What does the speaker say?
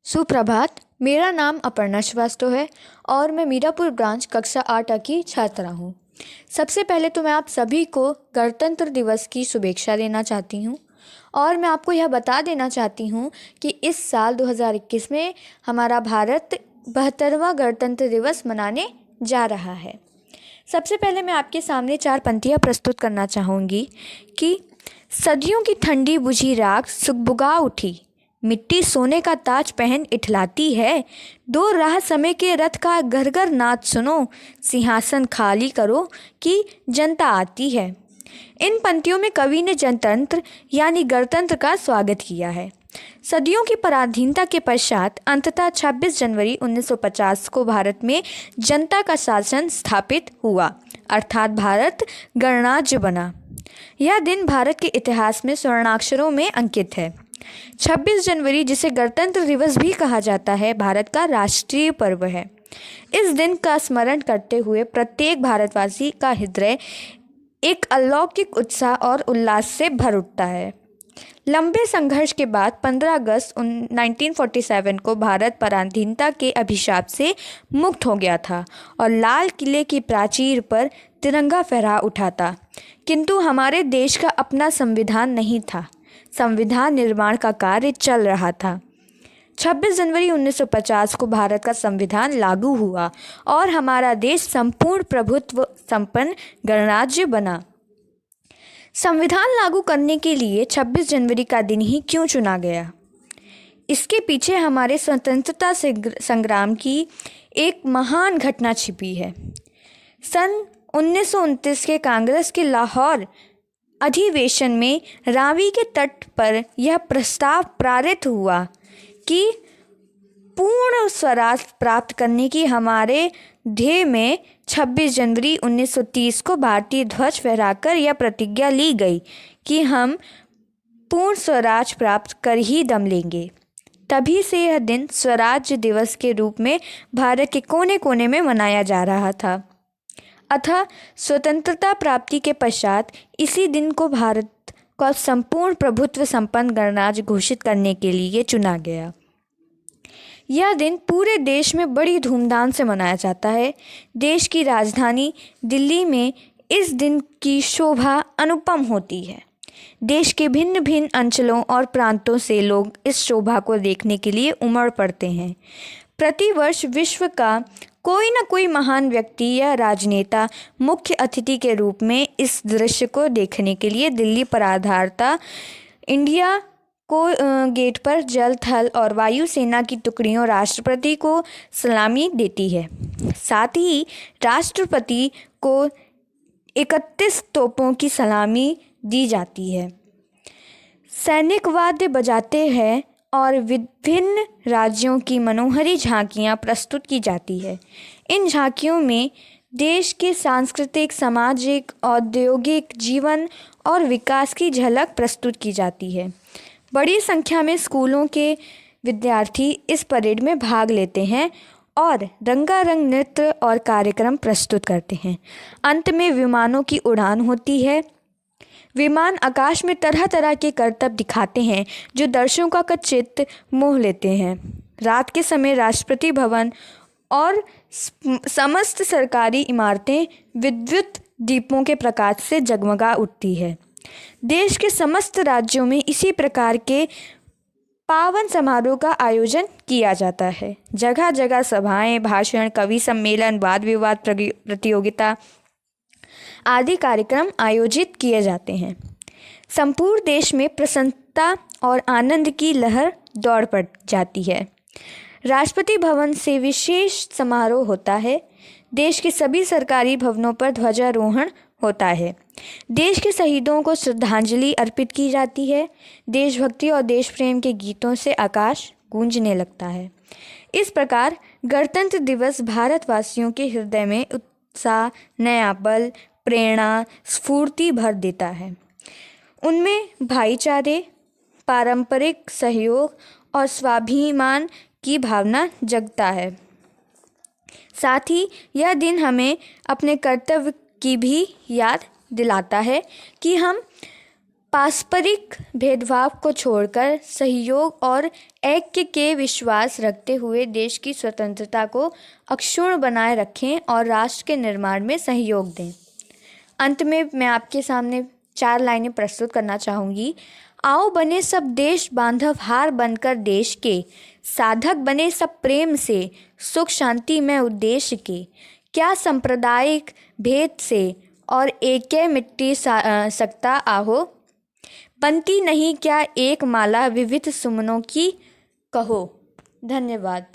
सुप्रभात। मेरा नाम अपर्णा श्रीवास्तव है और मैं मीरापुर ब्रांच कक्षा 8 की छात्रा हूँ। सबसे पहले तो मैं आप सभी को गणतंत्र दिवस की शुभेच्छा देना चाहती हूँ और मैं आपको यह बता देना चाहती हूँ कि इस साल 2021 में हमारा भारत 72वां गणतंत्र दिवस मनाने जा रहा है। सबसे पहले मैं आपके सामने 4 पंक्तियाँ प्रस्तुत करना चाहूँगी कि सदियों की ठंडी बुझी राख सुगबुगा उठी, मिट्टी सोने का ताज पहन इठलाती है। दो राह समय के रथ का घर घर नाद सुनो, सिंहासन खाली करो कि जनता आती है। इन पंक्तियों में कवि ने जनतंत्र यानी गणतंत्र का स्वागत किया है। सदियों की पराधीनता के पश्चात अंततः 26 जनवरी 1950 को भारत में जनता का शासन स्थापित हुआ, अर्थात भारत गणराज्य बना। यह दिन भारत के इतिहास में स्वर्णाक्षरों में अंकित है। 26 जनवरी, जिसे गणतंत्र दिवस भी कहा जाता है, भारत का राष्ट्रीय पर्व है। इस दिन का स्मरण करते हुए प्रत्येक भारतवासी का हृदय एक अलौकिक उत्साह और उल्लास से भर उठता है। लंबे संघर्ष के बाद 15 अगस्त 1947 को भारत पराधीनता के अभिशाप से मुक्त हो गया था और लाल किले की प्राचीर पर तिरंगा फहरा उठा था। किंतु हमारे देश का अपना संविधान नहीं था। संविधान निर्माण का कार्य चल रहा था। 26 जनवरी 1950 को भारत का संविधान लागू हुआ और हमारा देश संपूर्ण प्रभुत्व संपन्न गणराज्य बना। संविधान लागू करने के लिए 26 जनवरी का दिन ही क्यों चुना गया? इसके पीछे हमारे स्वतंत्रता संग्राम की एक महान घटना छिपी है। सन 1929 के कांग्रेस के लाहौर अधिवेशन में रावी के तट पर यह प्रस्ताव पारित हुआ कि पूर्ण स्वराज प्राप्त करने की हमारे ध्येय में 26 जनवरी 1930 को भारतीय ध्वज फहराकर यह प्रतिज्ञा ली गई कि हम पूर्ण स्वराज प्राप्त कर ही दम लेंगे। तभी से यह दिन स्वराज्य दिवस के रूप में भारत के कोने कोने में मनाया जा रहा था। अतः स्वतंत्रता प्राप्ति के पश्चात इसी दिन को भारत का संपूर्ण प्रभुत्व संपन्न गणराज्य घोषित करने के लिए चुना गया। यह दिन पूरे देश में बड़ी धूमधाम से मनाया जाता है। देश की राजधानी दिल्ली में इस दिन की शोभा अनुपम होती है। देश के भिन्न भिन्न अंचलों और प्रांतों से लोग इस शोभा को देखने के लिए उमड़ पड़ते हैं। प्रतिवर्ष विश्व का कोई न कोई महान व्यक्ति या राजनेता मुख्य अतिथि के रूप में इस दृश्य को देखने के लिए दिल्ली पर आधारता इंडिया को गेट पर जल, थल और वायु सेना की टुकड़ियों राष्ट्रपति को सलामी देती है। साथ ही राष्ट्रपति को 31 तोपों की सलामी दी जाती है। सैनिक वाद्य बजाते हैं और विभिन्न राज्यों की मनोहरी झांकियाँ प्रस्तुत की जाती है। इन झांकियों में देश के सांस्कृतिक, सामाजिक, औद्योगिक जीवन और विकास की झलक प्रस्तुत की जाती है। बड़ी संख्या में स्कूलों के विद्यार्थी इस परेड में भाग लेते हैं और रंगारंग नृत्य और कार्यक्रम प्रस्तुत करते हैं। अंत में विमानों की उड़ान होती है। विमान आकाश में तरह तरह के करतब दिखाते हैं जो दर्शकों का चित्त मोह लेते हैं। रात के समय राष्ट्रपति भवन और समस्त सरकारी इमारतें विद्युत दीपों के प्रकाश से जगमगा उठती है। देश के समस्त राज्यों में इसी प्रकार के पावन समारोह का आयोजन किया जाता है। जगह जगह सभाएं, भाषण, कवि सम्मेलन, वाद विवाद प्रतियोगिता आदि कार्यक्रम आयोजित किए जाते हैं। संपूर्ण देश में प्रसन्नता और आनंद की लहर दौड़ पड़ जाती है। राष्ट्रपति भवन से विशेष समारोह होता है। देश के सभी सरकारी भवनों पर ध्वजारोहण होता है। देश के शहीदों को श्रद्धांजलि अर्पित की जाती है। देशभक्ति और देश प्रेम के गीतों से आकाश गूंजने लगता है। इस प्रकार गणतंत्र दिवस भारतवासियों के हृदय में उत्साह, नया बल, प्रेरणा, स्फूर्ति भर देता है। उनमें भाईचारे, पारंपरिक सहयोग और स्वाभिमान की भावना जगता है। साथ ही यह दिन हमें अपने कर्तव्य की भी याद दिलाता है कि हम पारस्परिक भेदभाव को छोड़कर सहयोग और ऐक्य के विश्वास रखते हुए देश की स्वतंत्रता को अक्षुण्ण बनाए रखें और राष्ट्र के निर्माण में सहयोग दें। अंत में मैं आपके सामने 4 लाइनें प्रस्तुत करना चाहूँगी। आओ बने सब देश बांधव हार बनकर देश के, साधक बने सब प्रेम से सुख शांति में उद्देश्य के। क्या सांप्रदायिक भेद से और एकै मिट्टी सकता आहो, बनती नहीं क्या एक माला विविध सुमनों की, कहो। धन्यवाद।